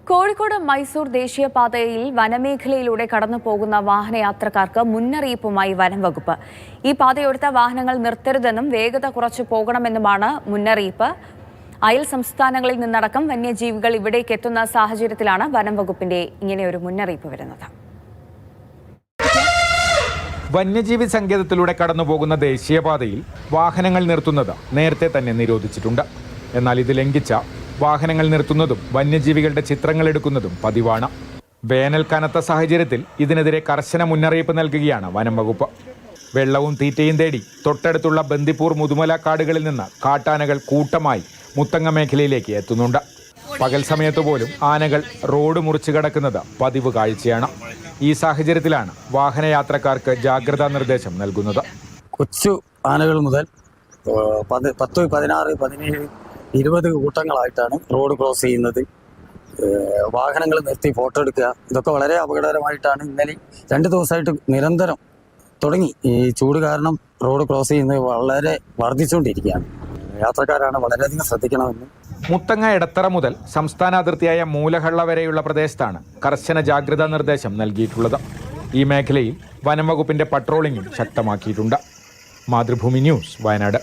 കോഴിക്കോട് മൈസൂർ ദേശീയപാതയിൽ വനമേഖലയിലൂടെ കടന്നുപോകുന്ന വാഹനയാത്രക്കാർക്ക് മുന്നറിയിപ്പുമായി വനം വകുപ്പ്. ഈ പാതയോരത്തെ വാഹനങ്ങൾ നിർത്തരുതെന്നും വേഗത കുറച്ചു പോകണമെന്നുമാണ് മുന്നറിയിപ്പ്. അയൽ സംസ്ഥാനങ്ങളിൽ നിന്നടക്കം വന്യജീവികൾ ഇവിടേക്ക് എത്തുന്ന സാഹചര്യത്തിലാണ് വനം വകുപ്പിന്റെ ഇങ്ങനെയൊരു മുന്നറിയിപ്പ് വരുന്നത്. വന്യജീവി സങ്കേതത്തിലൂടെ കടന്നുപോകുന്ന ദേശീയപാതയിൽ വാഹനങ്ങൾ നിർത്തുന്നത് നേരത്തെ തന്നെ നിരോധിച്ചിട്ടുണ്ട്. എന്നാൽ ഇത് ലംഘിച്ച വാഹനങ്ങൾ നിർത്തുന്നതും വന്യജീവികളുടെ ചിത്രങ്ങൾ എടുക്കുന്നതും പതിവാണ്. വേനൽ കനത്ത സാഹചര്യത്തിൽ ഇതിനെതിരെ കർശന മുന്നറിയിപ്പ് നൽകുകയാണ് വനം വകുപ്പ്. വെള്ളവും തീറ്റയും തേടി തൊട്ടടുത്തുള്ള ബന്ദിപ്പൂർ മുതുമല കാടുകളിൽ നിന്ന് കാട്ടാനകൾ കൂട്ടമായി മുത്തങ്ങ മേഖലയിലേക്ക് എത്തുന്നുണ്ട്. പകൽ സമയത്ത് പോലും ആനകൾ റോഡ് മുറിച്ചു കടക്കുന്നത് പതിവ് കാഴ്ചയാണ്. ഈ സാഹചര്യത്തിലാണ് വാഹനയാത്രക്കാർക്ക് ജാഗ്രതാ നിർദ്ദേശം നൽകുന്നത്. കൊച്ചു ആനകൾ മുതൽ 10, 16, 17, 20 കൂട്ടങ്ങളായിട്ടാണ് റോഡ് ക്രോസ് ചെയ്യുന്നത്. വാഹനങ്ങൾ നിർത്തി ഫോട്ടോ എടുക്കുക, ഇതൊക്കെ വളരെ അപകടകരമായിട്ടാണ് ഇന്നലെ 2 ദിവസമായിട്ട് നിരന്തരം തുടങ്ങി. ഈ ചൂട് കാരണം റോഡ് ക്രോസ് ചെയ്യുന്നത് വളരെ വർദ്ധിച്ചുകൊണ്ടിരിക്കുകയാണ്. യാത്രക്കാരാണ് വളരെയധികം ശ്രദ്ധിക്കണമെന്ന്. മുത്തങ്ങ എടത്തറ മുതൽ സംസ്ഥാന അതിർത്തിയായ മൂലഹള്ള വരെയുള്ള പ്രദേശത്താണ് കർശന ജാഗ്രതാ നിർദ്ദേശം നൽകിയിട്ടുള്ളത്. ഈ മേഖലയിൽ വനം വകുപ്പിന്റെ പട്രോളിംഗും ശക്തമാക്കിയിട്ടുണ്ട്. മാതൃഭൂമി ന്യൂസ്, വയനാട്.